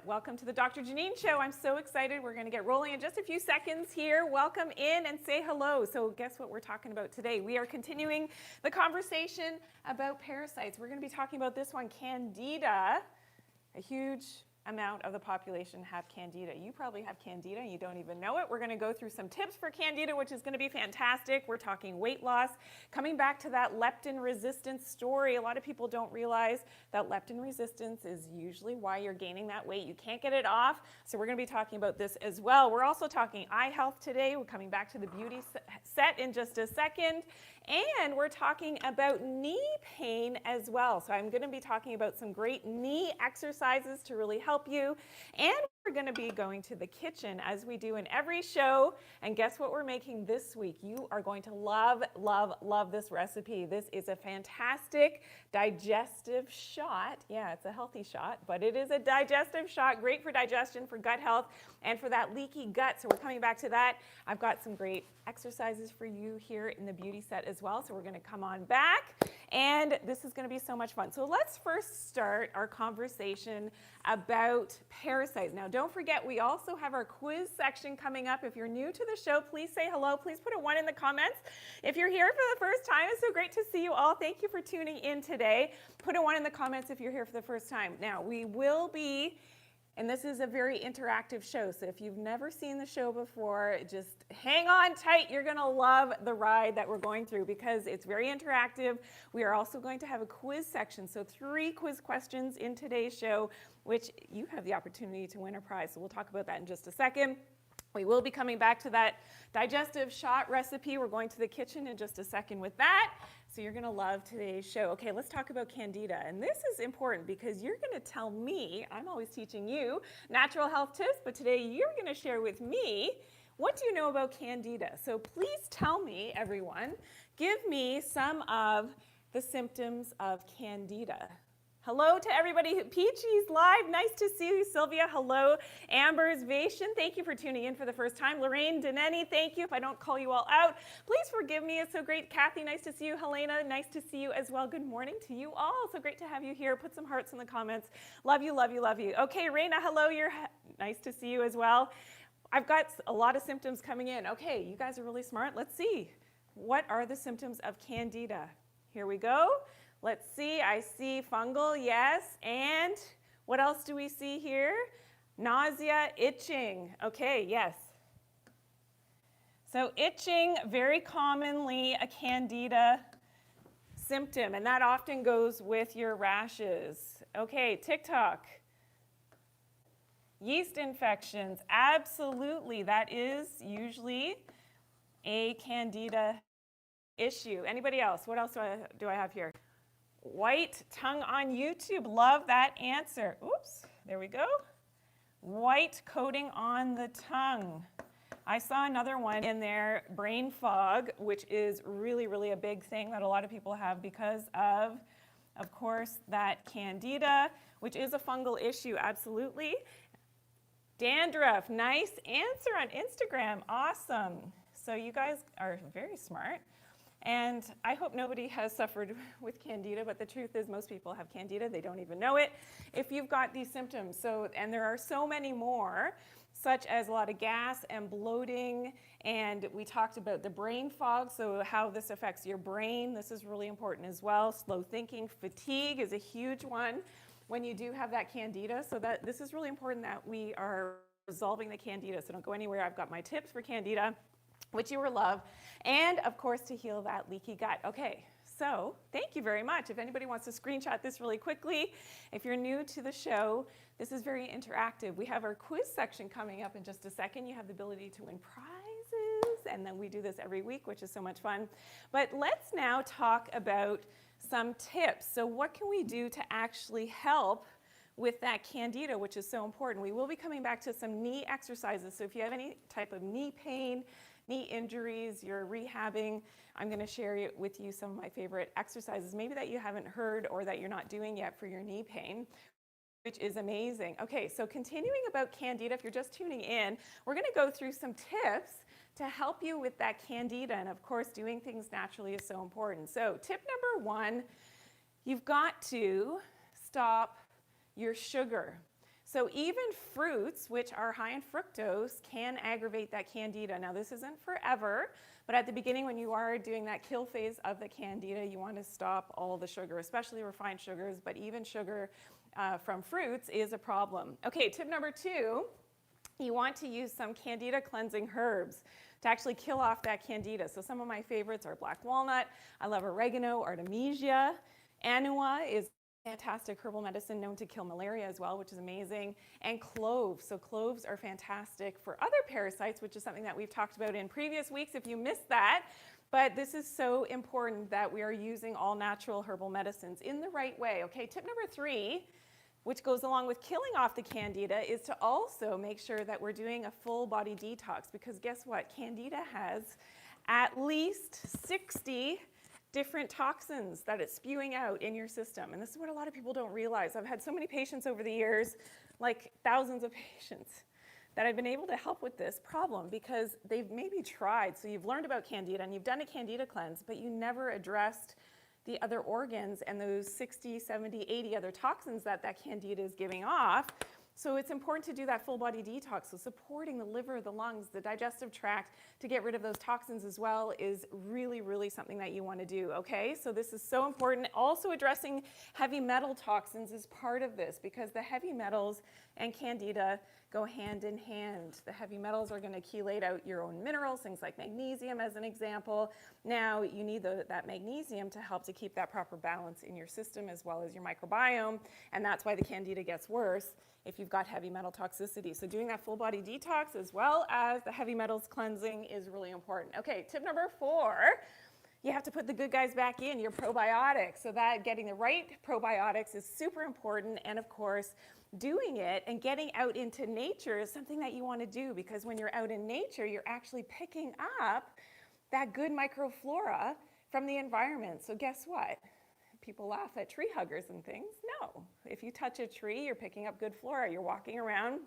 Welcome to the Doctor Janine Show. I'm so excited. We're going to get rolling in just a few seconds here. Welcome in and say hello. So guess what we're talking about today? We are continuing the conversation about parasites. We're going to be talking about this one, Candida. A huge amount of the population have Candida. You probably have Candida and you don't even know it. We're going to go through some tips for Candida, which is going to be fantastic. We're talking weight loss. Coming back to that leptin resistance story, a lot of people don't realize that leptin resistance is usually why you're gaining that weight. You can't get it off. So we're going to be talking about this as well. We're also talking eye health today. We're coming back to the beauty set in just a second. And we're talking about knee pain as well. So I'm going to be talking about some great knee exercises to really help you. And we're going to be going to the kitchen as we do in every show. And guess what we're making this week? You are going to love, love, love this recipe. This is a fantastic digestive shot. Yeah, it's a healthy shot, but it is a digestive shot. Great for digestion, for gut health, and for that leaky gut. So we're coming back to that. I've got some great exercises for you here in the beauty set as well. So we're going to come on back, and this is going to be so much fun. So let's first start our conversation about parasites. Now, don't forget, we also have our quiz section coming up. If you're new to the show, please say hello. Please put a 1 in the comments. If you're here for the first time, it's so great to see you all. Thank you for tuning in today. Put a 1 in the comments if you're here for the first time. Now, we will be, and this is a very interactive show, so if you've never seen the show before, just hang on tight. You're going to love the ride that we're going through because it's very interactive. We are also going to have a quiz section, so 3 quiz questions in today's show, which you have the opportunity to win a prize. So we'll talk about that in just a second. We will be coming back to that digestive shot recipe. We're going to the kitchen in just a second with that. So you're going to love today's show. Okay, let's talk about Candida. And this is important because you're going to tell me, I'm always teaching you natural health tips, but today you're going to share with me, what do you know about Candida? So please tell me, everyone, give me some of the symptoms of Candida. Hello to everybody. Peachy's live. Nice to see you. Sylvia, hello. Amber's Vation, thank you for tuning in for the first time. Lorraine Deneni, thank you. If I don't call you all out, please forgive me. It's so great. Kathy, nice to see you. Helena, nice to see you as well. Good morning to you all. So great to have you here. Put some hearts in the comments. Love you, love you, love you. Okay, Raina, hello. Nice to see you as well. I've got a lot of symptoms coming in. Okay, you guys are really smart. Let's see. What are the symptoms of Candida? Here we go. Let's see, I see fungal, yes, and what else do we see here? Nausea, itching, okay, yes. So itching, very commonly a Candida symptom, and that often goes with your rashes. Okay, TikTok. Yeast infections, absolutely, that is usually a Candida issue. Anybody else? What else do I have here? White tongue on YouTube, love that answer. Oops, there we go. White coating on the tongue. I saw another one in there, brain fog, which is really, really a big thing that a lot of people have because of course, that Candida, which is a fungal issue, absolutely. Dandruff, nice answer on Instagram, awesome. So you guys are very smart. And I hope nobody has suffered with Candida, but the truth is most people have Candida. They don't even know it if you've got these symptoms. And there are so many more, such as a lot of gas and bloating. And we talked about the brain fog, so how this affects your brain. This is really important as well. Slow thinking, fatigue is a huge one when you do have that Candida. So this is really important that we are resolving the Candida. So don't go anywhere. I've got my tips for Candida, which you will love, and of course to heal that leaky gut. Okay, so thank you very much. If anybody wants to screenshot this really quickly, if you're new to the show, this is very interactive. We have our quiz section coming up in just a second. You have the ability to win prizes, and then we do this every week, which is so much fun. But let's now talk about some tips. So what can we do to actually help with that Candida, which is so important? We will be coming back to some knee exercises. So if you have any type of knee pain, knee injuries, you're rehabbing, I'm going to share with you some of my favorite exercises, maybe that you haven't heard or that you're not doing yet for your knee pain, which is amazing. Okay, so continuing about Candida, if you're just tuning in, we're going to go through some tips to help you with that Candida. And of course, doing things naturally is so important. So tip number 1, you've got to stop your sugar. So even fruits, which are high in fructose, can aggravate that candida. Now this isn't forever, but at the beginning when you are doing that kill phase of the candida, you want to stop all the sugar, especially refined sugars, but even sugar from fruits is a problem. Okay, tip number 2, you want to use some candida cleansing herbs to actually kill off that candida. So some of my favorites are black walnut, I love oregano, artemisia, annua is fantastic herbal medicine known to kill malaria as well, which is amazing, and cloves. So cloves are fantastic for other parasites, which is something that we've talked about in previous weeks if you missed that. But this is so important that we are using all natural herbal medicines in the right way. Okay, tip number 3, which goes along with killing off the candida, is to also make sure that we're doing a full body detox, because guess what? Candida has at least 60 different toxins that it's spewing out in your system. And this is what a lot of people don't realize. I've had so many patients over the years, like thousands of patients, that I've been able to help with this problem because they've maybe tried. So you've learned about candida and you've done a candida cleanse, but you never addressed the other organs and those 60, 70, 80 other toxins that that candida is giving off. So it's important to do that full body detox. So supporting the liver, the lungs, the digestive tract to get rid of those toxins as well is really, really something that you want to do, okay? So this is so important. Also addressing heavy metal toxins is part of this because the heavy metals and candida go hand in hand. The heavy metals are going to chelate out your own minerals, things like magnesium as an example. Now you need that magnesium to help to keep that proper balance in your system as well as your microbiome, and that's why the candida gets worse if you've got heavy metal toxicity. So doing that full body detox as well as the heavy metals cleansing is really important. Okay, tip number 4, you have to put the good guys back in, your probiotics. So that getting the right probiotics is super important, and of course, doing it and getting out into nature is something that you want to do because when you're out in nature, you're actually picking up that good microflora from the environment. So guess what? People laugh at tree huggers and things. No, if you touch a tree, you're picking up good flora. You're walking around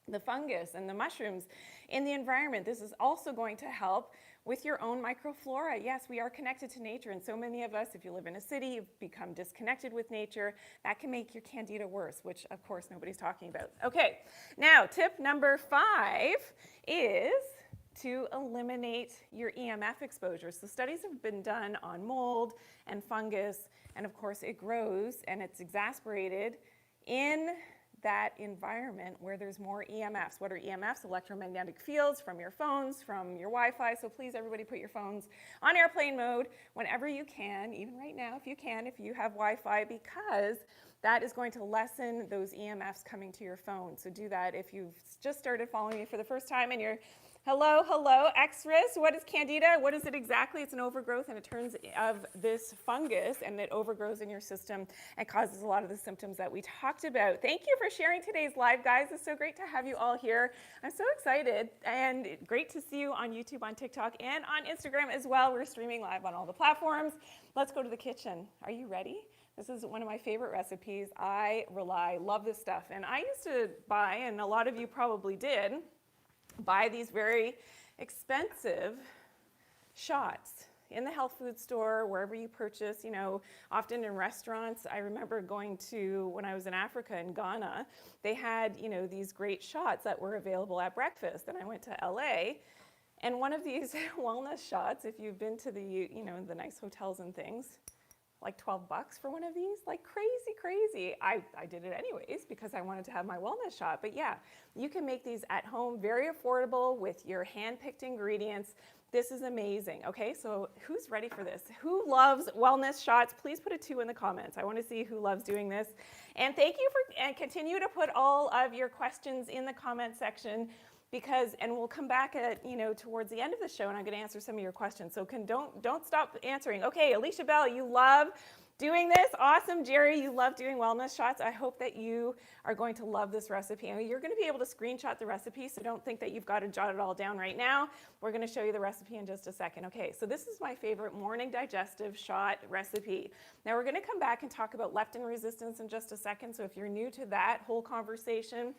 the fungus and the mushrooms in the environment. This is also going to help with your own microflora. Yes, we are connected to nature, and so many of us, if you live in a city, you've become disconnected with nature. That can make your candida worse, which of course nobody's talking about. Okay, now tip number 5 is to eliminate your EMF exposure. So studies have been done on mold and fungus, and of course it grows and it's exasperated in that environment where there's more EMFs. What are EMFs? Electromagnetic fields from your phones, from your Wi-Fi. So please, everybody, put your phones on airplane mode whenever you can, even right now if you can, if you have Wi-Fi, because that is going to lessen those EMFs coming to your phone. So do that if you've just started following me for the first time and you're hello, X-RIS. What is Candida? What is it exactly? It's an overgrowth and it turns of this fungus and it overgrows in your system and causes a lot of the symptoms that we talked about. Thank you for sharing today's live, guys. It's so great to have you all here. I'm so excited and great to see you on YouTube, on TikTok, and on Instagram as well. We're streaming live on all the platforms. Let's go to the kitchen. Are you ready? This is one of my favorite recipes. I love this stuff. And I used to buy, and a lot of you probably did, buy these very expensive shots in the health food store, wherever you purchase, you know, often in restaurants. I remember going to, when I was in Africa, in Ghana, they had, you know, these great shots that were available at breakfast. And I went to LA, and one of these wellness shots, if you've been to the, you know, the nice hotels and things, like $12 for one of these, like crazy. I did it anyways because I wanted to have my wellness shot. But yeah, you can make these at home, very affordable with your hand-picked ingredients. This is amazing. Okay, so who's ready for this? Who loves wellness shots? Please put a 2 in the comments. I want to see who loves doing this. And thank you and continue to put all of your questions in the comment section, because, and we'll come back at, you know, towards the end of the show and I'm going to answer some of your questions. So don't stop answering. Okay, Alicia Bell, you love doing this. Awesome. Jerry, you love doing wellness shots. I hope that you are going to love this recipe. And you're going to be able to screenshot the recipe, so don't think that you've got to jot it all down right now. We're going to show you the recipe in just a second. Okay, so this is my favorite morning digestive shot recipe. Now we're going to come back and talk about leptin resistance in just a second. So if you're new to that whole conversation,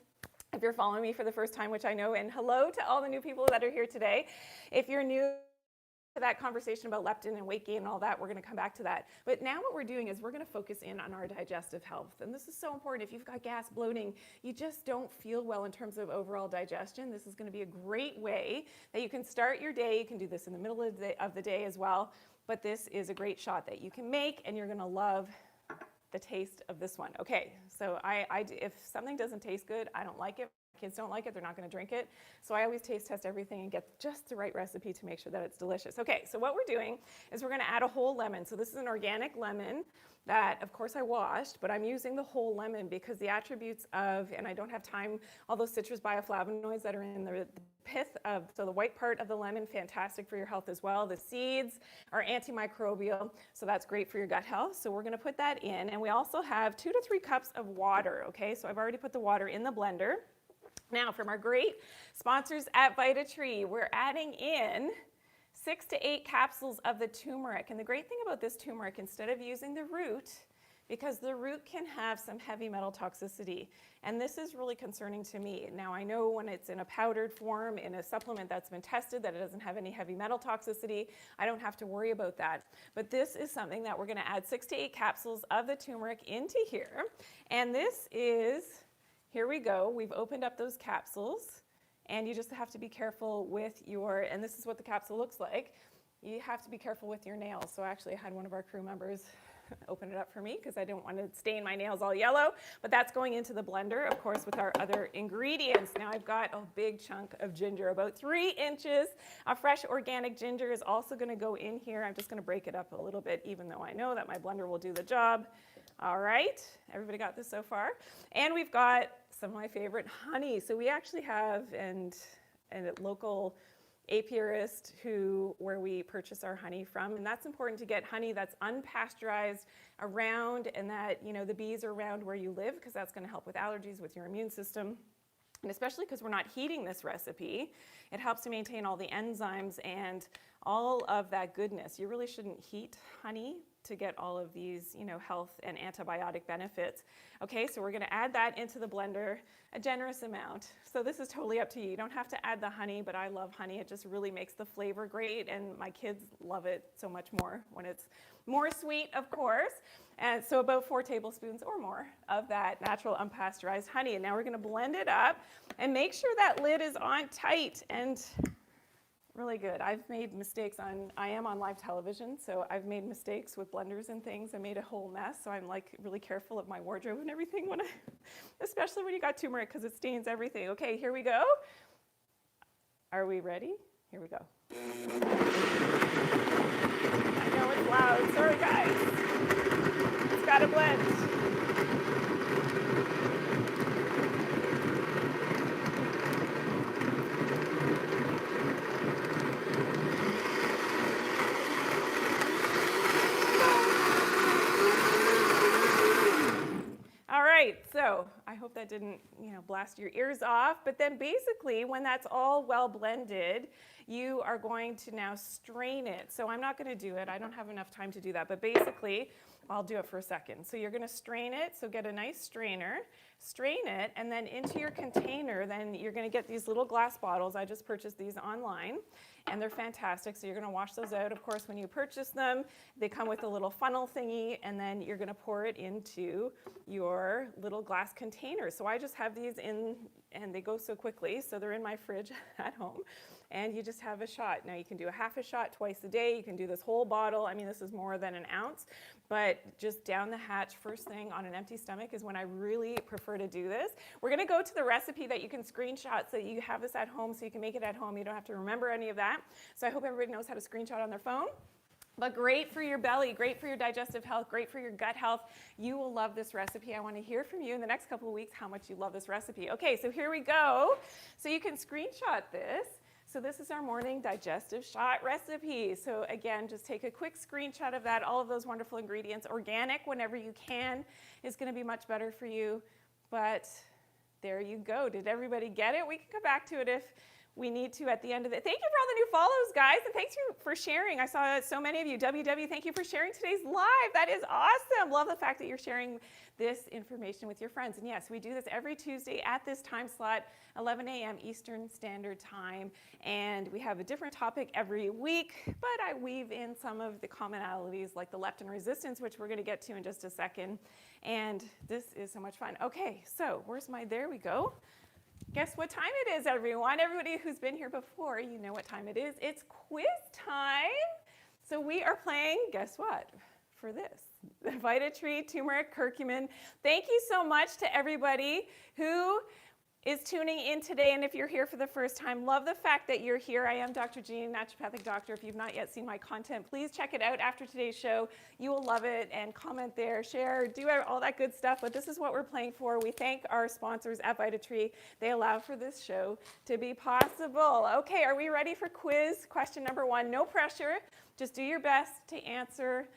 if you're following me for the first time, which I know, and hello to all the new people that are here today. If you're new that conversation about leptin and weight gain and all that. We're going to come back to that. But now what we're doing is we're going to focus in on our digestive health. And this is so important. If you've got gas, bloating, you just don't feel well in terms of overall digestion, this is going to be a great way that you can start your day. You can do this in the middle of the day as well. But this is a great shot that you can make, and you're going to love the taste of this one. Okay, so if something doesn't taste good, I don't like it. Kids don't like it, they're not going to drink it. So I always taste test everything and get just the right recipe to make sure that it's delicious. Okay, so what we're doing is we're going to add a whole lemon. So this is an organic lemon that, of course, I washed, but I'm using the whole lemon because the attributes of, and I don't have time, all those citrus bioflavonoids that are in the pith of, so the white part of the lemon, fantastic for your health as well. The seeds are antimicrobial, so that's great for your gut health. So we're going to put that in, and we also have 2 to 3 cups of water. Okay, so I've already put the water in the blender. Now, from our great sponsors at VitaTree, we're adding in 6 to 8 capsules of the turmeric. And the great thing about this turmeric, instead of using the root, because the root can have some heavy metal toxicity, and this is really concerning to me. Now, I know when it's in a powdered form, in a supplement that's been tested, that it doesn't have any heavy metal toxicity. I don't have to worry about that. But this is something that we're going to add 6 to 8 capsules of the turmeric into here. And this is... Here we go. We've opened up those capsules, and you just have to be careful with your, and this is what the capsule looks like. You have to be careful with your nails. So actually I had one of our crew members open it up for me because I didn't want to stain my nails all yellow, but that's going into the blender, of course, with our other ingredients. Now I've got a big chunk of ginger, about 3 inches. A fresh organic ginger is also going to go in here. I'm just going to break it up a little bit, even though I know that my blender will do the job. All right, everybody got this so far? And we've got some of my favorite honey. So we actually have a local apiarist where we purchase our honey from, and that's important to get honey that's unpasteurized around, and that, you know, the bees are around where you live, because that's going to help with allergies, with your immune system. And especially because we're not heating this recipe, it helps to maintain all the enzymes and all of that goodness. You really shouldn't heat honey to get all of these, you know, health and antibiotic benefits. Okay, so we're going to add that into the blender, a generous amount. So this is totally up to you. You don't have to add the honey, but I love honey. It just really makes the flavor great, and my kids love it so much more when it's more sweet, of course. And so about 4 tablespoons or more of that natural unpasteurized honey. And now we're going to blend it up and make sure that lid is on tight and really good. I've made mistakes I am on live television, so I've made mistakes with blenders and things. I made a whole mess, so I'm like really careful of my wardrobe and everything especially when you got turmeric, because it stains everything. Okay, here we go. Are we ready? Here we go. I know it's loud. Sorry, guys. It's got to blend. So I hope that didn't, you know, blast your ears off. But then basically, when that's all well blended, you are going to now strain it. So I'm not going to do it. I don't have enough time to do that. But basically, I'll do it for a second. So you're going to strain it. So get a nice strainer, strain it, and then into your container, then you're going to get these little glass bottles. I just purchased these online, and they're fantastic. So you're going to wash those out. Of course, when you purchase them, they come with a little funnel thingy, and then you're going to pour it into your little glass container. So I just have these in, and they go so quickly. So they're in my fridge at home. And you just have a shot. Now you can do a half a shot twice a day. You can do this whole bottle. I mean, this is more than an ounce, but just down the hatch first thing on an empty stomach is when I really prefer to do this. We're gonna go to the recipe that you can screenshot so you have this at home, so you can make it at home. You don't have to remember any of that. So I hope everybody knows how to screenshot on their phone. But great for your belly, great for your digestive health, great for your gut health. You will love this recipe. I want to hear from you in the next couple of weeks how much you love this recipe. Okay, so here we go. So you can screenshot this. So this is our morning digestive shot recipe. So again, just take a quick screenshot of that. All of those wonderful ingredients. Organic whenever you can is going to be much better for you. But there you go. Did everybody get it? We can come back to it if we need to at the end of it. Thank you for all the new follows, guys, and thanks for sharing. I saw so many of you. WW, thank you for sharing today's live. That is awesome. Love the fact that you're sharing this information with your friends. And yes, we do this every Tuesday at this time slot, 11 a.m. Eastern Standard Time. And we have a different topic every week, but I weave in some of the commonalities like the leptin resistance, which we're going to get to in just a second. And this is so much fun. Okay, so there we go. Guess what time it is, everyone? Everybody who's been here before, you know what time it is. It's quiz time. So we are playing, guess what, for this, the VitaTree Turmeric Curcumin. Thank you so much to everybody who is tuning in today, and if you're here for the first time, love the fact that you're here. I am Dr. Janine, naturopathic doctor. If you've not yet seen my content, please check it out after today's show. You will love it, and comment there, share, do all that good stuff, but this is what we're playing for. We thank our sponsors at VitaTree. They allow for this show to be possible. Okay, are we ready for quiz? Question number 1, no pressure. Just do your best to answer.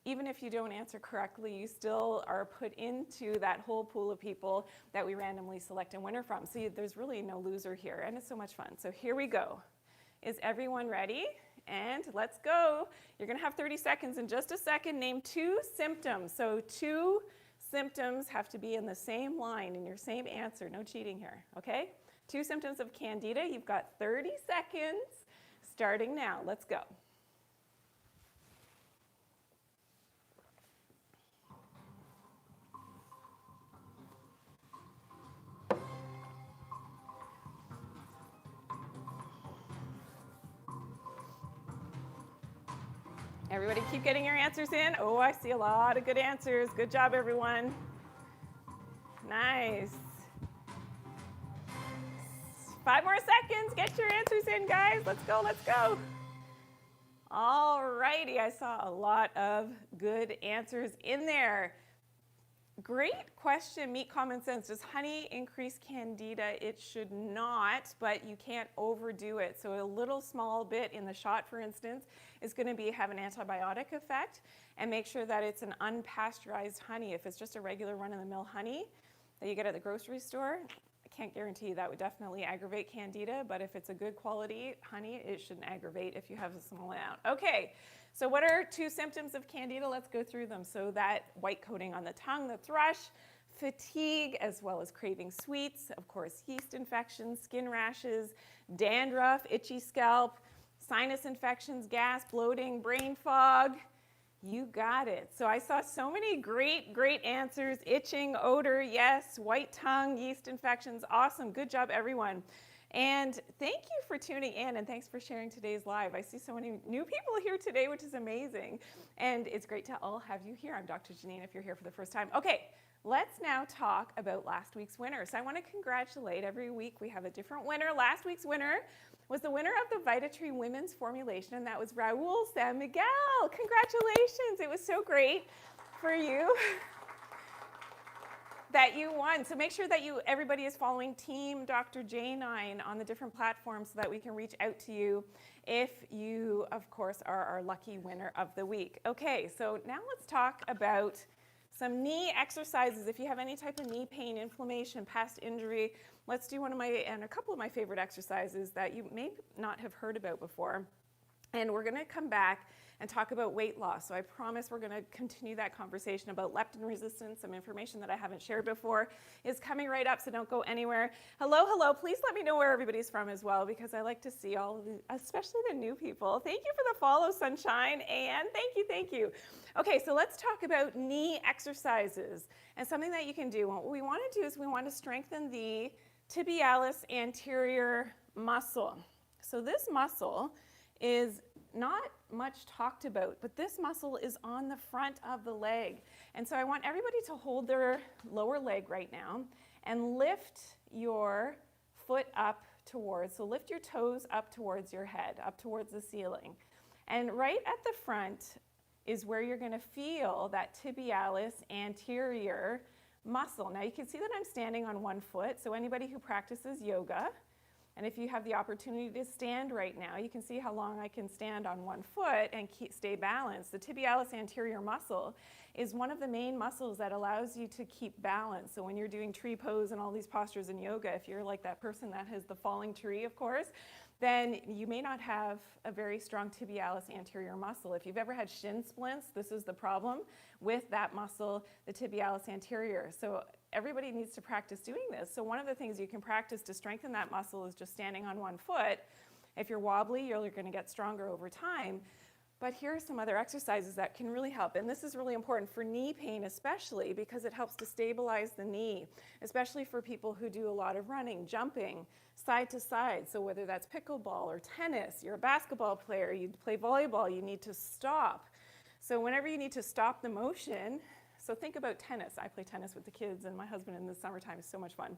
Even if you don't answer correctly, you still are put into that whole pool of people that we randomly select a winner from. So there's really no loser here, and it's so much fun. So here we go. Is everyone ready? And let's go. You're going to have 30 seconds. In just a second, name 2 symptoms. So 2 symptoms have to be in the same line in your same answer. No cheating here, okay? 2 symptoms of Candida. You've got 30 seconds starting now. Let's go. Everybody keep getting your answers in. Oh, I see a lot of good answers. Good job, everyone. Nice. 5 more seconds. Get your answers in, guys. Let's go, let's go. All righty, I saw a lot of good answers in there. Great question, meet common sense. Does honey increase Candida? It should not, but you can't overdo it. So a little small bit in the shot, for instance, is going to have an antibiotic effect, and make sure that it's an unpasteurized honey. If it's just a regular run-of-the-mill honey that you get at the grocery store, I can't guarantee that would definitely aggravate Candida, but if it's a good quality honey, it shouldn't aggravate if you have a small amount. Okay. So what are 2 symptoms of Candida? Let's go through them. So that white coating on the tongue, the thrush, fatigue, as well as craving sweets, of course, yeast infections, skin rashes, dandruff, itchy scalp, sinus infections, gas, bloating, brain fog. You got it. So I saw so many great answers. Itching, odor, yes, white tongue, yeast infections. Awesome. Good job, everyone. And thank you for tuning in, and thanks for sharing today's live. I see so many new people here today, which is amazing. And it's great to all have you here. I'm Dr. Janine if you're here for the first time. Okay, let's now talk about last week's winner. So I want to congratulate. Every week we have a different winner. Last week's winner was the winner of the VitaTree Women's Formulation, and that was Raul San Miguel. Congratulations. It was so great for you that you won. So make sure that everybody is following Team Dr. Janine on the different platforms so that we can reach out to you if you, of course, are our lucky winner of the week. Okay, so now let's talk about some knee exercises. If you have any type of knee pain, inflammation, past injury, let's do a couple of my favorite exercises that you may not have heard about before. And we're going to come back and talk about weight loss. So I promise we're going to continue that conversation about leptin resistance. Some information that I haven't shared before is coming right up, so don't go anywhere. Hello. Please let me know where everybody's from as well, because I like to see all of especially the new people. Thank you for the follow, Sunshine, and thank you. Okay, so let's talk about knee exercises and something that you can do. What we want to do is we want to strengthen the tibialis anterior muscle. So this muscle is not much talked about, but this muscle is on the front of the leg. And so I want everybody to hold their lower leg right now and lift your foot up towards, so lift your toes up towards your head, up towards the ceiling. And right at the front is where you're going to feel that tibialis anterior muscle. Now you can see that I'm standing on one foot, so anybody who practices yoga And if you have the opportunity to stand right now, you can see how long I can stand on one foot and stay balanced. The tibialis anterior muscle is one of the main muscles that allows you to keep balance. So when you're doing tree pose and all these postures in yoga, if you're like that person that has the falling tree, of course, then you may not have a very strong tibialis anterior muscle. If you've ever had shin splints, this is the problem with that muscle, the tibialis anterior. So everybody needs to practice doing this. So one of the things you can practice to strengthen that muscle is just standing on one foot. If you're wobbly, you're going to get stronger over time. But here are some other exercises that can really help. And this is really important for knee pain especially, because it helps to stabilize the knee, especially for people who do a lot of running, jumping, side to side. So whether that's pickleball or tennis, you're a basketball player, you play volleyball, you need to stop. So whenever you need to stop the motion, so think about tennis. I play tennis with the kids and my husband in the summertime. It's so much fun.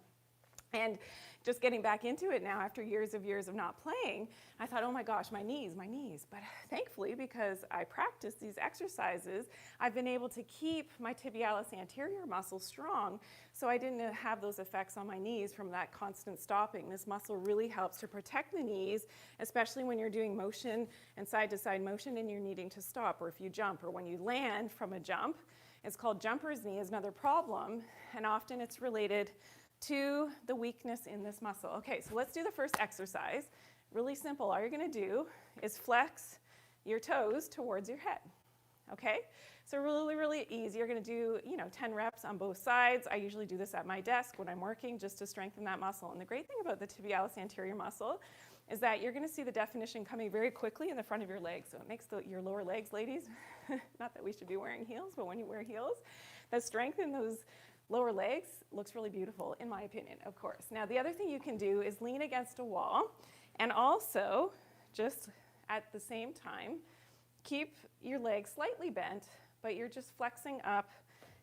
And just getting back into it now after years of not playing, I thought, oh my gosh, my knees. But thankfully, because I practice these exercises, I've been able to keep my tibialis anterior muscle strong, so I didn't have those effects on my knees from that constant stopping. This muscle really helps to protect the knees, especially when you're doing motion and side-to-side motion and you're needing to stop, or if you jump, or when you land from a jump. It's called jumper's knee, is another problem, and often it's related to the weakness in this muscle. Okay, so let's do the first exercise. Really simple. All you're going to do is flex your toes towards your head. Okay? So really easy. You're going to do, 10 reps on both sides. I usually do this at my desk when I'm working just to strengthen that muscle. And the great thing about the tibialis anterior muscle is that you're going to see the definition coming very quickly in the front of your legs. So it makes your lower legs, ladies, not that we should be wearing heels, but when you wear heels, the strength in those lower legs looks really beautiful, in my opinion, of course. Now, the other thing you can do is lean against a wall and also, just at the same time, keep your legs slightly bent, but you're just flexing up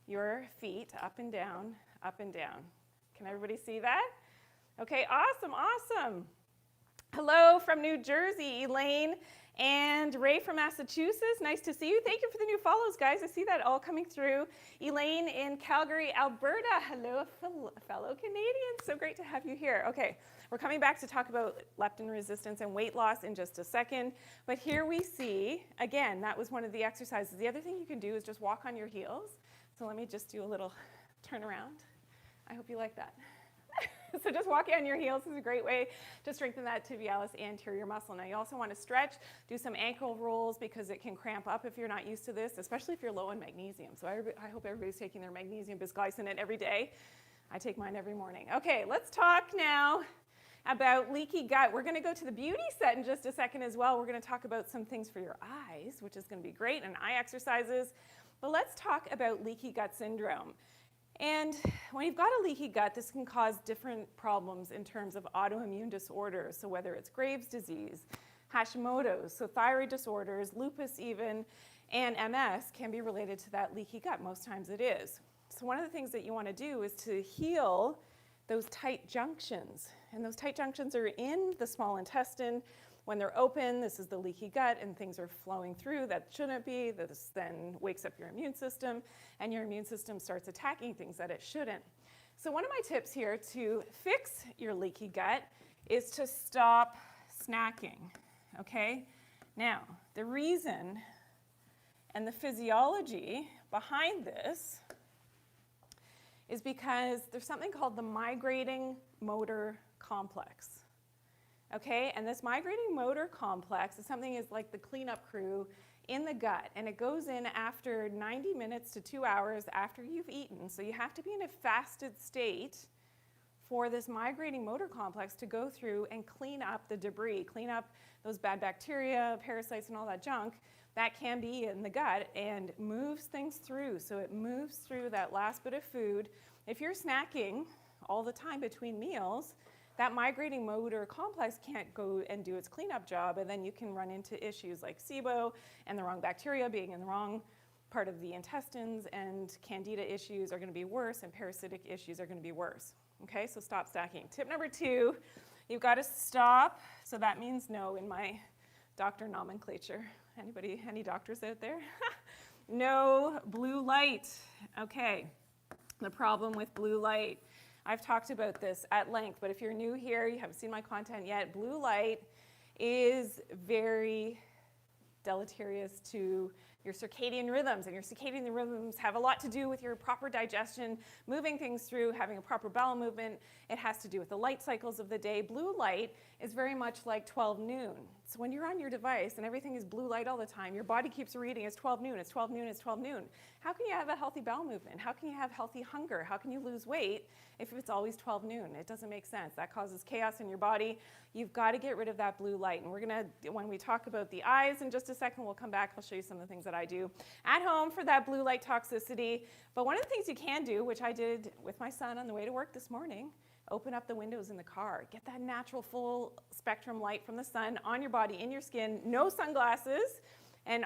your feet up and down, up and down. Can everybody see that? Okay, awesome. Hello from New Jersey, Elaine and Ray from Massachusetts. Nice to see you. Thank you for the new follows, guys. I see that all coming through. Elaine in Calgary, Alberta. Hello, fellow Canadians. So great to have you here. Okay, we're coming back to talk about leptin resistance and weight loss in just a second. But here we see, again, that was one of the exercises. The other thing you can do is just walk on your heels. So let me just do a little turn around. I hope you like that. So just walking on your heels is a great way to strengthen that tibialis anterior muscle. Now you also want to stretch, do some ankle rolls because it can cramp up if you're not used to this, especially if you're low in magnesium. So I hope everybody's taking their magnesium bisglycinate every day. I take mine every morning. Okay, let's talk now about leaky gut. We're going to go to the beauty set in just a second as well. We're going to talk about some things for your eyes, which is going to be great, and eye exercises. But let's talk about leaky gut syndrome. And when you've got a leaky gut, this can cause different problems in terms of autoimmune disorders. So whether it's Graves' disease, Hashimoto's, so thyroid disorders, lupus even, and MS can be related to that leaky gut. Most times it is. So one of the things that you want to do is to heal those tight junctions. And those tight junctions are in the small intestine. When they're open, this is the leaky gut, and things are flowing through that shouldn't be. This then wakes up your immune system, and your immune system starts attacking things that it shouldn't. So one of my tips here to fix your leaky gut is to stop snacking, okay? Now, the reason and the physiology behind this is because there's something called the migrating motor complex. Okay, and this migrating motor complex is something is like the cleanup crew in the gut, and it goes in after 90 minutes to 2 hours after you've eaten. So you have to be in a fasted state for this migrating motor complex to go through and clean up the debris, clean up those bad bacteria, parasites, and all that junk that can be in the gut and moves things through. So it moves through that last bit of food. If you're snacking all the time between meals, that migrating motor complex can't go and do its cleanup job, and then you can run into issues like SIBO and the wrong bacteria being in the wrong part of the intestines, and Candida issues are going to be worse, and parasitic issues are going to be worse. Okay, so stop stacking. Tip number 2, you've got to stop. So that means no in my doctor nomenclature. Anybody, any doctors out there? No blue light. Okay, the problem with blue light. I've talked about this at length, but if you're new here, you haven't seen my content yet, blue light is very deleterious to your circadian rhythms, and your circadian rhythms have a lot to do with your proper digestion, moving things through, having a proper bowel movement. It has to do with the light cycles of the day. Blue light is very much like 12 noon. So when you're on your device and everything is blue light all the time, your body keeps reading it's 12 noon, it's 12 noon, it's 12 noon. How can you have a healthy bowel movement? How can you have healthy hunger? How can you lose weight if it's always 12 noon? It doesn't make sense. That causes chaos in your body. You've got to get rid of that blue light. And we're going to, when we talk about the eyes in just a second, we'll come back. I'll show you some of the things that I do at home for that blue light toxicity. But one of the things you can do, which I did with my son on the way to work this morning, open up the windows in the car. Get that natural full spectrum light from the sun on your body, in your skin, no sunglasses, and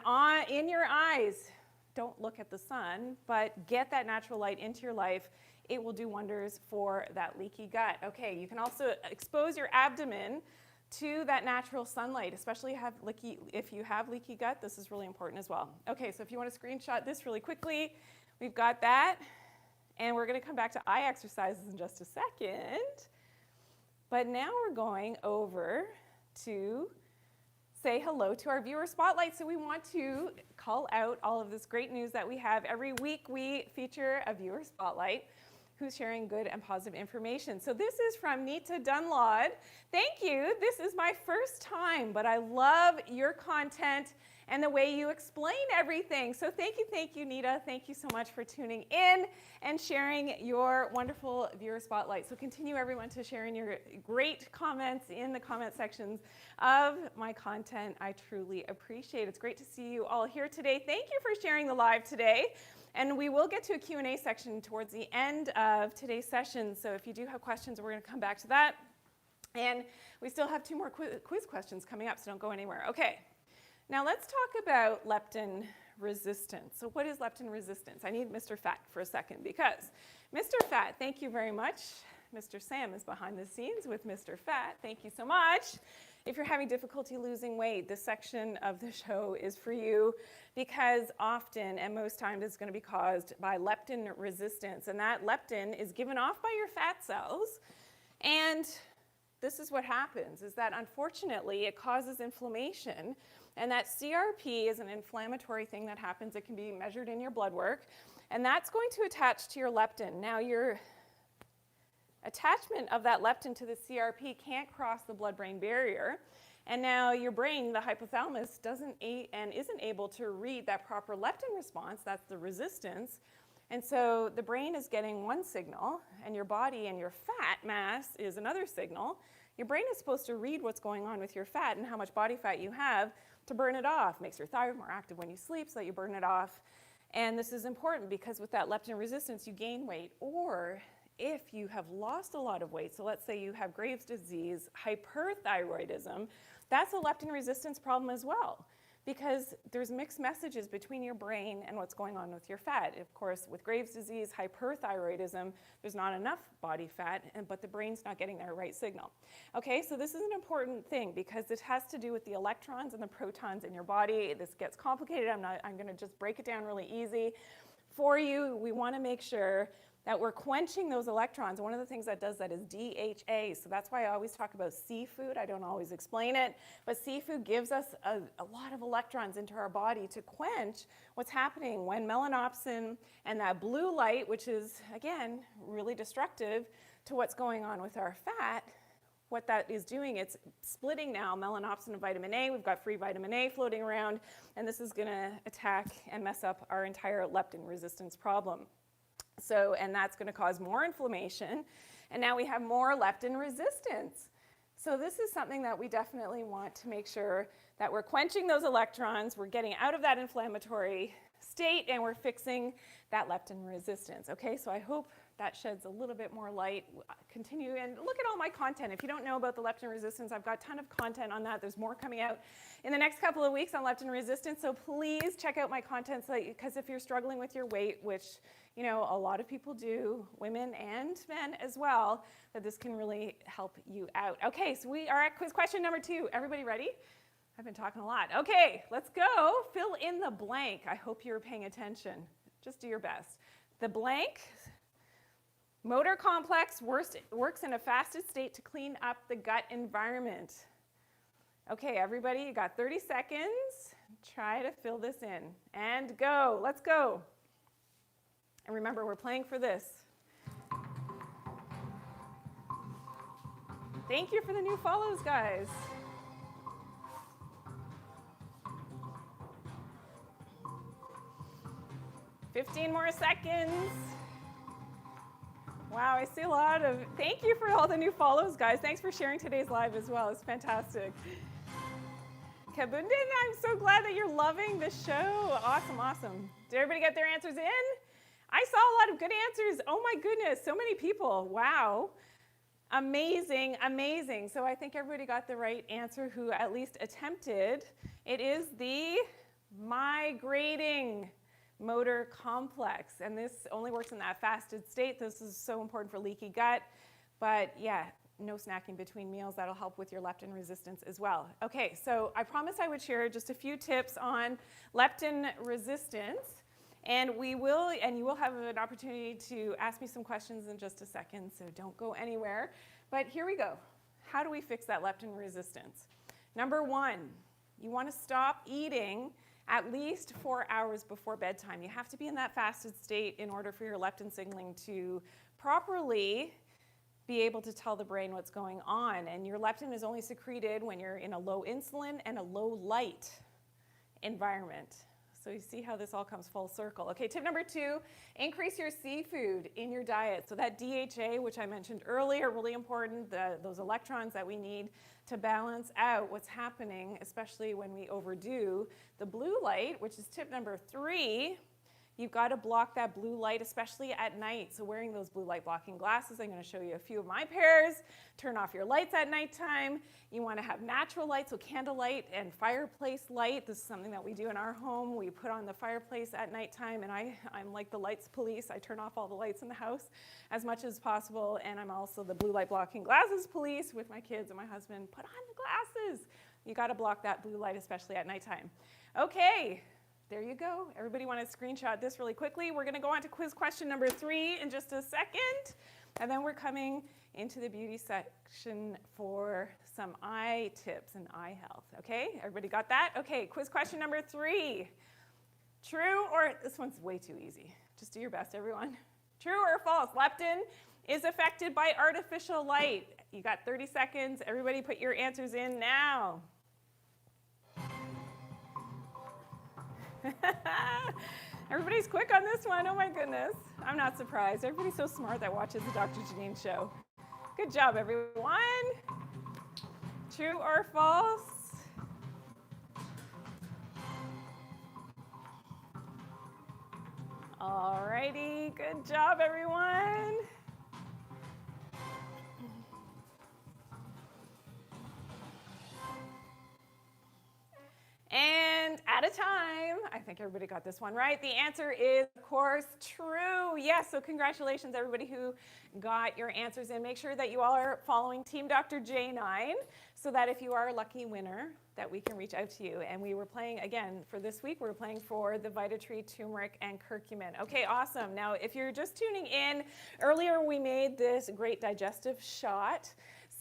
in your eyes. Don't look at the sun, but get that natural light into your life. It will do wonders for that leaky gut. Okay, you can also expose your abdomen to that natural sunlight, especially if you have leaky gut. This is really important as well. Okay, so if you want to screenshot this really quickly, we've got that. And we're going to come back to eye exercises in just a second. But now we're going over to say hello to our viewer spotlight. So we want to call out all of this great news that we have. Every week we feature a viewer spotlight who's sharing good and positive information. So this is from Nita Dunlod. Thank you. This is my first time, but I love your content and the way you explain everything. So thank you, Nita. Thank you so much for tuning in and sharing your wonderful viewer spotlight. So continue, everyone, to sharing your great comments in the comment sections of my content. I truly appreciate it. It's great to see you all here today. Thank you for sharing the live today. And we will get to a Q&A section towards the end of today's session. So if you do have questions, we're going to come back to that. And we still have 2 more quiz questions coming up, so don't go anywhere. Okay. Now let's talk about leptin resistance. So what is leptin resistance? I need Mr. Fat for a second because Mr. Fat, thank you very much. Mr. Sam is behind the scenes with Mr. Fat. Thank you so much. If you're having difficulty losing weight, this section of the show is for you because often and most times it's going to be caused by leptin resistance. And that leptin is given off by your fat cells. And this is what happens, is that unfortunately it causes inflammation. And that CRP is an inflammatory thing that happens. It can be measured in your blood work. And that's going to attach to your leptin. Now, your attachment of that leptin to the CRP can't cross the blood-brain barrier. And now your brain, the hypothalamus, isn't able to read that proper leptin response. That's the resistance. And so the brain is getting one signal, and your body and your fat mass is another signal. Your brain is supposed to read what's going on with your fat and how much body fat you have to burn it off. Makes your thyroid more active when you sleep so that you burn it off. And this is important because with that leptin resistance, you gain weight. Or if you have lost a lot of weight, so let's say you have Graves' disease, hyperthyroidism, that's a leptin resistance problem as well. Because there's mixed messages between your brain and what's going on with your fat. Of course, with Graves' disease, hyperthyroidism, there's not enough body fat, but the brain's not getting their right signal. Okay, so this is an important thing because it has to do with the electrons and the protons in your body. This gets complicated. I'm going to just break it down really easy for you. We want to make sure that we're quenching those electrons. One of the things that does that is DHA. So that's why I always talk about seafood. I don't always explain it, but seafood gives us a lot of electrons into our body to quench what's happening when melanopsin and that blue light, which is, again, really destructive to what's going on with our fat, what that is doing, it's splitting now melanopsin and vitamin A. We've got free vitamin A floating around, and this is going to attack and mess up our entire leptin resistance problem. So, and that's going to cause more inflammation, and now we have more leptin resistance. So this is something that we definitely want to make sure that we're quenching those electrons, we're getting out of that inflammatory state, and we're fixing that leptin resistance. Okay, so I hope that sheds a little bit more light. Continue and look at all my content. If you don't know about the leptin resistance, I've got a ton of content on that. There's more coming out in the next couple of weeks on leptin resistance, so please check out my content because if you're struggling with your weight, which you know, a lot of people do, women and men as well, that this can really help you out. Okay, so we are at quiz question number 2. Everybody ready? I've been talking a lot. Okay, let's go. Fill in the blank. I hope you're paying attention. Just do your best. The blank Motor complex works in a fasted state to clean up the gut environment. Okay, everybody, you got 30 seconds. Try to fill this in. And go. Let's go. And remember, we're playing for this. Thank you for the new follows, guys. "15 more seconds." Wow, I see a lot of, thank you for all the new follows, guys. Thanks for sharing today's live as well. It's fantastic. Kabundin, I'm so glad that you're loving this show. Awesome, awesome. Did everybody get their answers in? I saw a lot of good answers. Oh my goodness, so many people. Wow. Amazing, amazing. So I think everybody got the right answer who at least attempted. It is the migrating motor complex, and this only works in that fasted state. This is so important for leaky gut, but yeah, no snacking between meals. That'll help with your leptin resistance as well. Okay, so I promised I would share just a few tips on leptin resistance, and you will have an opportunity to ask me some questions in just a second, so don't go anywhere. But here we go. How do we fix that leptin resistance? Number one, you want to stop eating at least 4 hours before bedtime. You have to be in that fasted state in order for your leptin signaling to properly be able to tell the brain what's going on. And your leptin is only secreted when you're in a low insulin and a low light environment. So you see how this all comes full circle. Okay, tip number 2, increase your seafood in your diet. So that DHA, which I mentioned earlier, really important, those electrons that we need to balance out what's happening, especially when we overdo the blue light, which is tip number 3. You've got to block that blue light, especially at night. So wearing those blue light blocking glasses, I'm going to show you a few of my pairs. Turn off your lights at nighttime. You want to have natural light, so candlelight and fireplace light. This is something that we do in our home. We put on the fireplace at nighttime, and I'm like the lights police. I turn off all the lights in the house as much as possible, and I'm also the blue light blocking glasses police with my kids and my husband. Put on the glasses. You got to block that blue light, especially at nighttime. Okay. There you go. Everybody want to screenshot this really quickly. We're going to go on to quiz question number 3 in just a second. And then we're coming into the beauty section for some eye tips and eye health. Okay? Everybody got that? Okay, quiz question number 3. True or, this one's way too easy. Just do your best, everyone. True or false? Leptin is affected by artificial light. You got 30 seconds. Everybody put your answers in now. Everybody's quick on this one. Oh my goodness. I'm not surprised. Everybody's so smart that watches the Doctor Janine Show. Good job, everyone. True or false? All righty. Good job, everyone. And at a time, I think everybody got this one right. The answer is, of course, true. Yes, so congratulations, everybody who got your answers in. Make sure that you all are following Team Dr. J9 so that if you are a lucky winner, that we can reach out to you. And we were playing, again, for this week, we're playing for the Vitatree, turmeric, and curcumin. Okay, awesome. Now, if you're just tuning in, earlier we made this great digestive shot.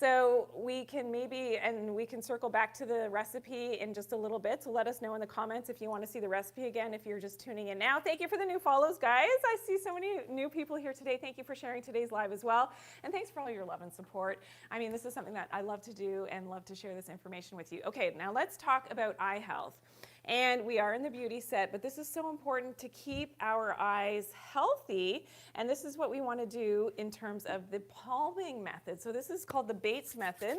So we can circle back to the recipe in just a little bit. So let us know in the comments if you want to see the recipe again, if you're just tuning in now. Thank you for the new follows, guys. I see so many new people here today. Thank you for sharing today's live as well. And thanks for all your love and support. I mean, this is something that I love to do and love to share this information with you. Okay, now let's talk about eye health. And we are in the beauty set, but this is so important to keep our eyes healthy. And this is what we want to do in terms of the palming method. So this is called the Bates method.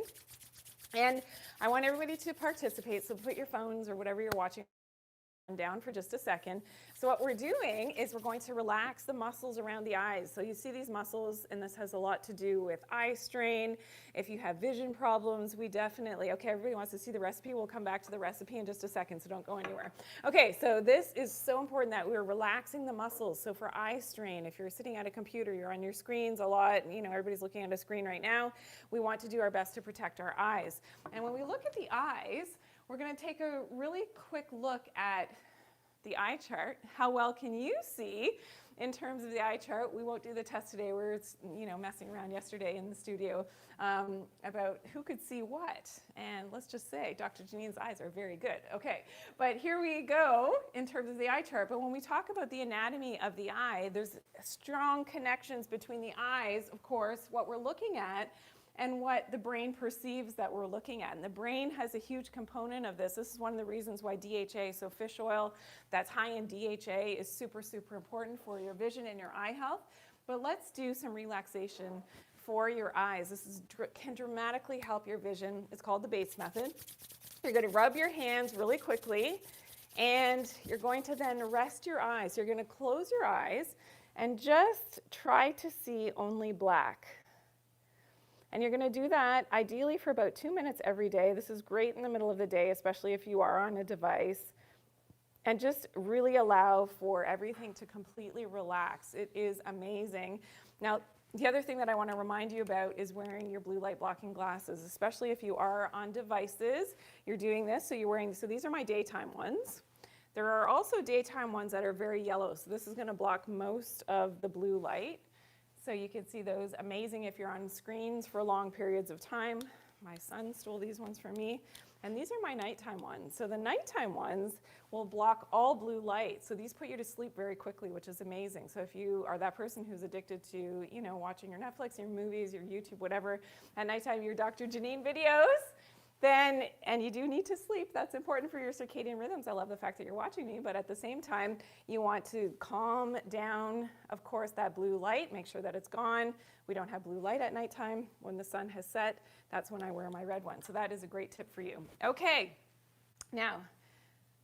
And I want everybody to participate. So put your phones or whatever you're watching down for just a second. So what we're doing is we're going to relax the muscles around the eyes. So you see these muscles, and this has a lot to do with eye strain. If you have vision problems, we definitely, okay, everybody wants to see the recipe. We'll come back to the recipe in just a second, so don't go anywhere. Okay, so this is so important that we're relaxing the muscles. So for eye strain, if you're sitting at a computer, you're on your screens a lot, you know, everybody's looking at a screen right now, we want to do our best to protect our eyes. And when we look at the eyes, we're going to take a really quick look at the eye chart. How well can you see in terms of the eye chart. We won't do the test today. We were, messing around yesterday in the studio about who could see what. And let's just say Dr. Janine's eyes are very good. Okay, but here we go in terms of the eye chart. But when we talk about the anatomy of the eye, there's strong connections between the eyes, of course, what we're looking at, and what the brain perceives that we're looking at. And the brain has a huge component of this. This is one of the reasons why DHA, so fish oil that's high in DHA, is super, super important for your vision and your eye health. But let's do some relaxation for your eyes. This can dramatically help your vision. It's called the Bates method. You're going to rub your hands really quickly, and you're going to then rest your eyes. You're going to close your eyes and just try to see only black. And you're going to do that ideally for about 2 minutes every day. This is great in the middle of the day, especially if you are on a device. And just really allow for everything to completely relax. It is amazing. Now, the other thing that I want to remind you about is wearing your blue light blocking glasses, especially if you are on devices. You're doing this, so these are my daytime ones. There are also daytime ones that are very yellow, so this is going to block most of the blue light. So you can see those, amazing if you're on screens for long periods of time. My son stole these ones from me. And these are my nighttime ones. So the nighttime ones will block all blue light. So these put you to sleep very quickly, which is amazing. So if you are that person who's addicted to, watching your Netflix, your movies, your YouTube, whatever, at nighttime, your Doctor Janine videos, then, and you do need to sleep, that's important for your circadian rhythms. I love the fact that you're watching me, but at the same time, you want to calm down, of course, that blue light, make sure that it's gone. We don't have blue light at nighttime. When the sun has set, that's when I wear my red one. So that is a great tip for you. Okay, now,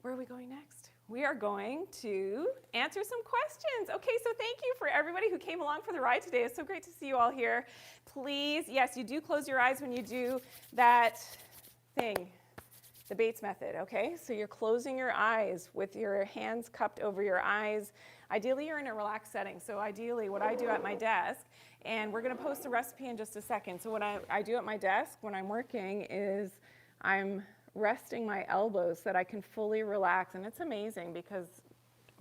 where are we going next? We are going to answer some questions. Okay, so thank you for everybody who came along for the ride today. It's so great to see you all here. Please, yes, you do close your eyes when you do that thing, the Bates method, okay? So you're closing your eyes with your hands cupped over your eyes. Ideally, you're in a relaxed setting. So ideally, what I do at my desk, and we're gonna post the recipe in just a second. So what I do at my desk when I'm working is I'm resting my elbows so that I can fully relax. And it's amazing because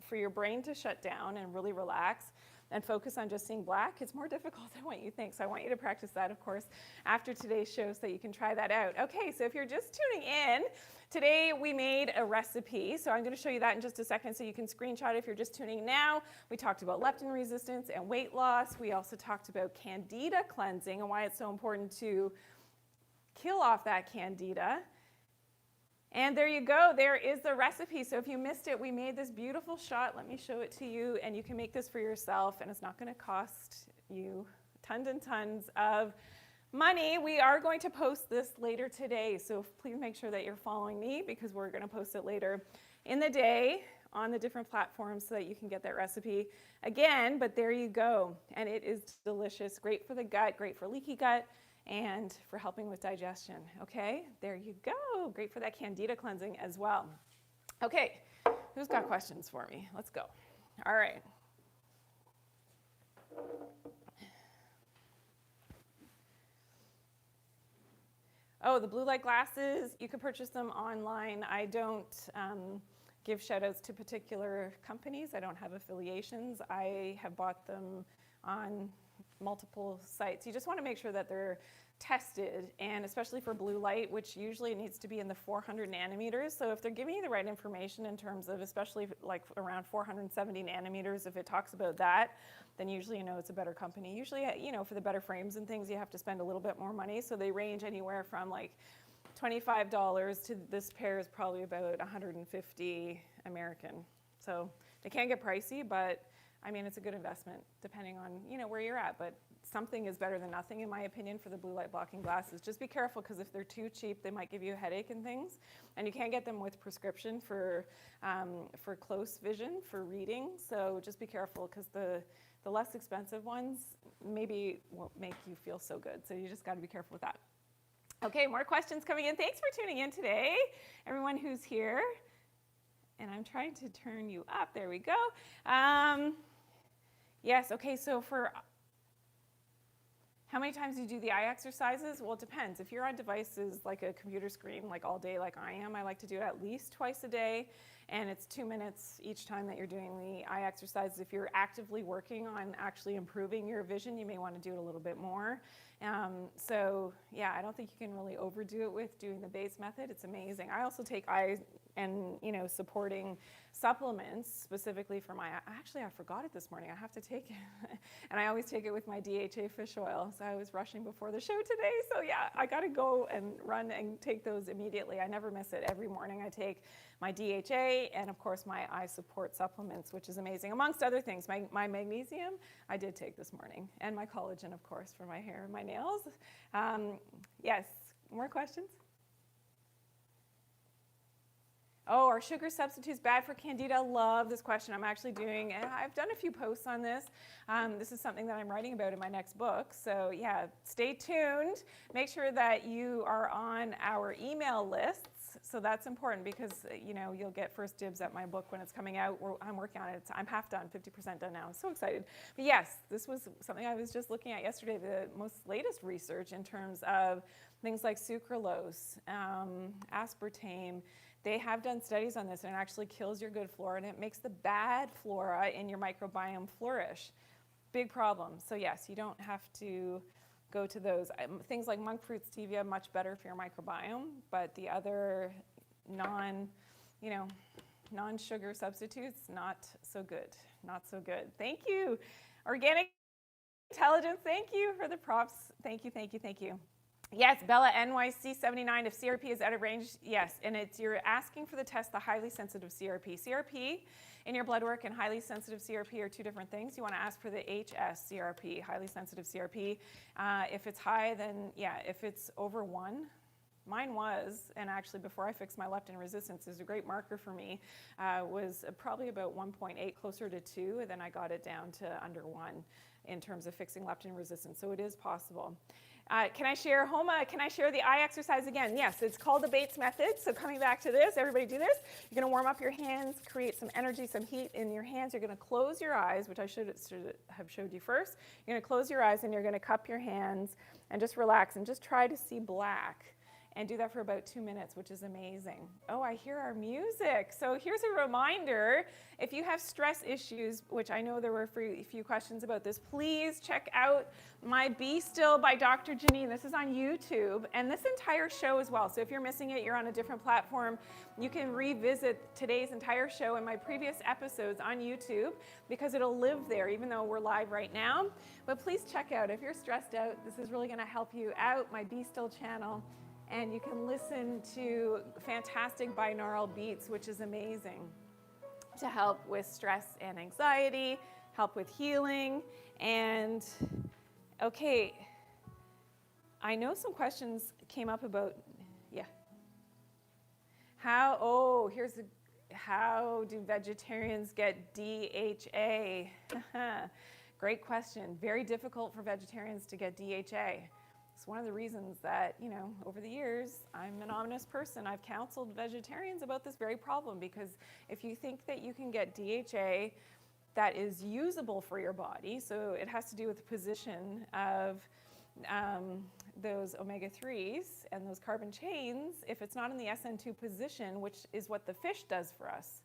for your brain to shut down and really relax and focus on just seeing black, it's more difficult than what you think. So I want you to practice that, of course, after today's show so that you can try that out. Okay, so if you're just tuning in, today we made a recipe. So I'm going to show you that in just a second so you can screenshot it if you're just tuning in now. We talked about leptin resistance and weight loss. We also talked about Candida cleansing and why it's so important to kill off that Candida. And there you go, there is the recipe. So if you missed it, we made this beautiful shot. Let me show it to you, and you can make this for yourself, and it's not gonna cost you tons and tons of money. We are going to post this later today, so please make sure that you're following me because we're gonna post it later in the day on the different platforms so that you can get that recipe again, but there you go. And it is delicious, great for the gut, great for leaky gut, and for helping with digestion, okay? There you go. Great for that Candida cleansing as well. Okay, who's got questions for me? Let's go. All right. Oh, the blue light glasses, you can purchase them online. I don't give shout outs to particular companies. I don't have affiliations. I have bought them on multiple sites. You just want to make sure that they're tested, and especially for blue light, which usually needs to be in the 400 nanometers. So if they're giving you the right information in terms of, especially like around 470 nanometers, if it talks about that, then usually you know it's a better company. Usually, for the better frames and things, you have to spend a little bit more money. So they range anywhere from like $25 to this pair is probably about $150 American. So they can get pricey, but I mean, it's a good investment depending on, where you're at, but something is better than nothing in my opinion for the blue light blocking glasses. Just be careful because if they're too cheap, they might give you a headache and things. And you can't get them with prescription for close vision, for reading. So just be careful because the less expensive ones maybe won't make you feel so good. So you just got to be careful with that. Okay, more questions coming in. Thanks for tuning in today, everyone who's here. And I'm trying to turn you up. There we go. Yes, okay, so for How many times do you do the eye exercises? Well, it depends. If you're on devices like a computer screen, like all day like I am, I like to do it at least twice a day. And it's 2 minutes each time that you're doing the eye exercises. If you're actively working on actually improving your vision, you may want to do it a little bit more. So yeah, I don't think you can really overdo it with doing the base method. It's amazing. I also take eye and supporting supplements specifically for my, actually I forgot it this morning, I have to take it. And I always take it with my DHA fish oil. So I was rushing before the show today. So yeah, I gotta go and run and take those immediately. I never miss it. Every morning I take my DHA and of course my eye support supplements, which is amazing. Amongst other things, my magnesium I did take this morning, and my collagen of course for my hair and my nails. Yes, more questions? Oh, are sugar substitutes bad for Candida? Love this question. I'm actually doing, and I've done a few posts on this. This is something that I'm writing about in my next book. So yeah, stay tuned. Make sure that you are on our email lists. So that's important because you'll get first dibs at my book when it's coming out. I'm working on it. I'm half done, 50% done now. I'm so excited. But yes, this was something I was just looking at yesterday, the most latest research in terms of things like sucralose, aspartame. They have done studies on this, and it actually kills your good flora, and it makes the bad flora in your microbiome flourish. Big problem. So yes, you don't have to go to those. Things like monk fruit stevia, much better for your microbiome, but the other non-sugar substitutes, not so good. Not so good. Thank you. Organic Intelligence, thank you for the props. Thank you, thank you, thank you. Yes, Bella NYC79, if CRP is out of range, yes, and you're asking for the test, the highly sensitive CRP. CRP in your blood work and highly sensitive CRP are two different things. You want to ask for the HS CRP, highly sensitive CRP. If it's high, then yeah, if it's over 1, mine was, and actually before I fixed my leptin resistance, is a great marker for me, was probably about 1.8, closer to 2, and then I got it down to under 1 in terms of fixing leptin resistance, so it is possible. Can I share, Homa, can I share the eye exercise again? Yes, it's called the Bates method. So coming back to this, everybody do this. You're going to warm up your hands, create some energy, some heat in your hands. You're going to close your eyes, which I should have showed you first. You're going to close your eyes and you're going to cup your hands and just relax and just try to see black. And do that for about 2 minutes, which is amazing. Oh, I hear our music. So here's a reminder. If you have stress issues, which I know there were a few questions about this, please check out my Be Still by Dr. Janine. This is on YouTube, and this entire show as well. So if you're missing it, you're on a different platform, you can revisit today's entire show and my previous episodes on YouTube because it'll live there, even though we're live right now. But please check out, if you're stressed out, this is really gonna help you out, my Be Still channel. And you can listen to fantastic binaural beats, which is amazing, to help with stress and anxiety, help with healing. And okay, I know some questions came up about, yeah. How do vegetarians get DHA? Great question. Very difficult for vegetarians to get DHA. It's one of the reasons that, over the years, I'm an honest person. I've counseled vegetarians about this very problem because if you think that you can get DHA that is usable for your body, so it has to do with the position of those omega-3s and those carbon chains, if it's not in the SN2 position, which is what the fish does for us.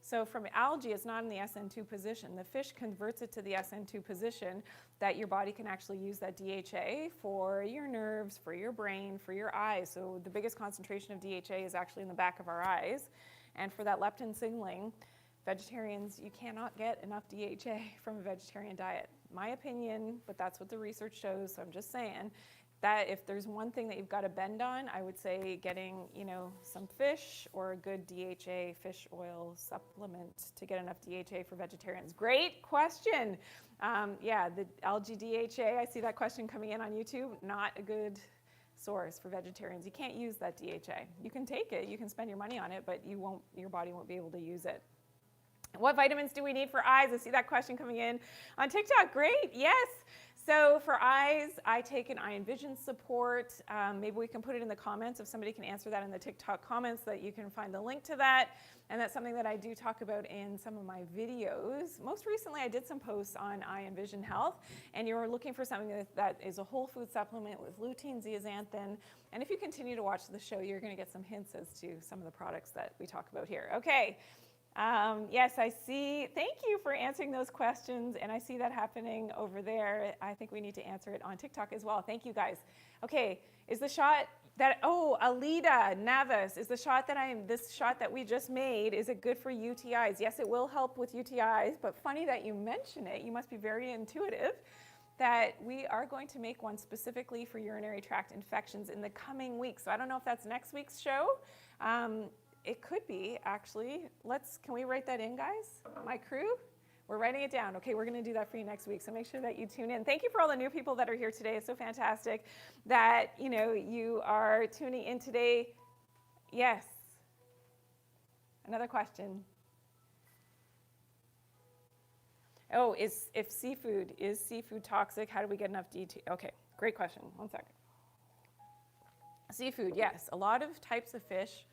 So from algae, it's not in the SN2 position. The fish converts it to the SN2 position that your body can actually use that DHA for your nerves, for your brain, for your eyes. So the biggest concentration of DHA is actually in the back of our eyes. And for that leptin signaling, vegetarians, you cannot get enough DHA from a vegetarian diet. My opinion, but that's what the research shows, so I'm just saying that if there's one thing that you've got to bend on, I would say getting, some fish or a good DHA fish oil supplement to get enough DHA for vegetarians. Great question. Yeah, the algae DHA, I see that question coming in on YouTube, not a good source for vegetarians. You can't use that DHA. You can take it, you can spend your money on it, but your body won't be able to use it. What vitamins do we need for eyes? I see that question coming in on TikTok. Great, yes. So for eyes, I take an eye and vision support. Maybe we can put it in the comments if somebody can answer that in the TikTok comments, that you can find the link to that. And that's something that I do talk about in some of my videos. Most recently, I did some posts on eye and vision health, and you're looking for something that is a whole food supplement with lutein, zeaxanthin. And if you continue to watch the show, you're going to get some hints as to some of the products that we talk about here. Okay. Yes, I see. Thank you for answering those questions, and I see that happening over there. I think we need to answer it on TikTok as well. Thank you, guys. Okay, is the shot that, oh, Alida Navas, is the shot that this shot that we just made, is it good for UTIs? Yes, it will help with UTIs, but funny that you mention it. You must be very intuitive that we are going to make one specifically for urinary tract infections in the coming weeks. So I don't know if that's next week's show. It could be, actually. Can we write that in, guys? My crew? We're writing it down. Okay, we're going to do that for you next week, so make sure that you tune in. Thank you for all the new people that are here today. It's so fantastic that, you are tuning in today. Yes. Another question. Oh, is seafood toxic? How do we get enough DT? Okay, great question. 1 second. Seafood, yes. A lot of types of fish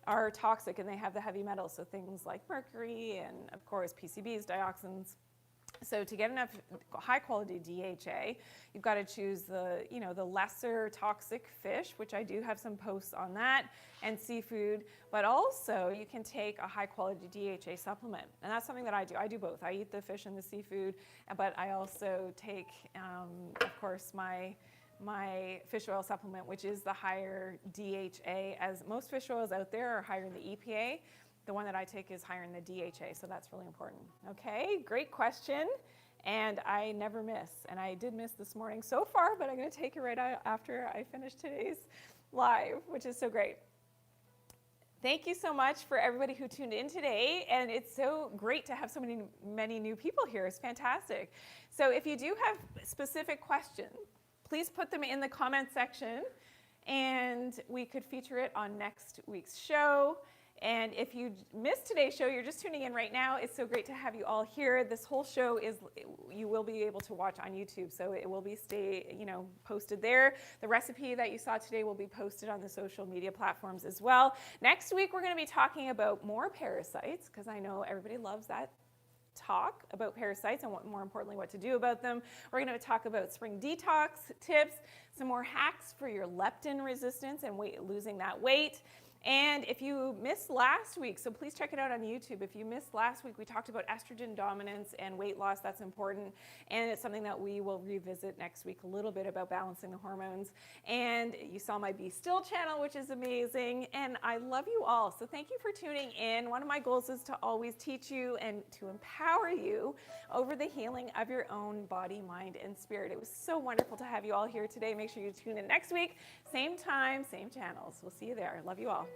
are toxic, and they have the heavy metals, so things like mercury and, of course, PCBs, dioxins. So to get enough high-quality DHA, you've got to choose the lesser toxic fish, which I do have some posts on that, and seafood. But also, you can take a high-quality DHA supplement, and that's something that I do. I do both. I eat the fish and the seafood, but I also take, of course, my fish oil supplement, which is the higher DHA, as most fish oils out there are higher in the EPA. The one that I take is higher in the DHA, so that's really important. Okay, great question, and I never miss, and I did miss this morning so far, but I'm going to take it right out after I finish today's live, which is so great. Thank you so much for everybody who tuned in today, and it's so great to have so many new people here. It's fantastic. So if you do have specific questions, please put them in the comment section, and we could feature it on next week's show. And if you missed today's show, you're just tuning in right now, it's so great to have you all here. This whole show you will be able to watch on YouTube, so it will be posted there. The recipe that you saw today will be posted on the social media platforms as well. Next week, we're going to be talking about more parasites, because I know everybody loves that talk about parasites and more importantly, what to do about them. We're going to talk about spring detox tips, some more hacks for your leptin resistance and losing that weight. And if you missed last week, so please check it out on YouTube. If you missed last week, we talked about estrogen dominance and weight loss. That's important. And it's something that we will revisit next week, a little bit about balancing the hormones. And you saw my Be Still channel, which is amazing. And I love you all. So thank you for tuning in. One of my goals is to always teach you and to empower you over the healing of your own body, mind, and spirit. It was so wonderful to have you all here today. Make sure you tune in next week. Same time, same channels. We'll see you there. Love you all.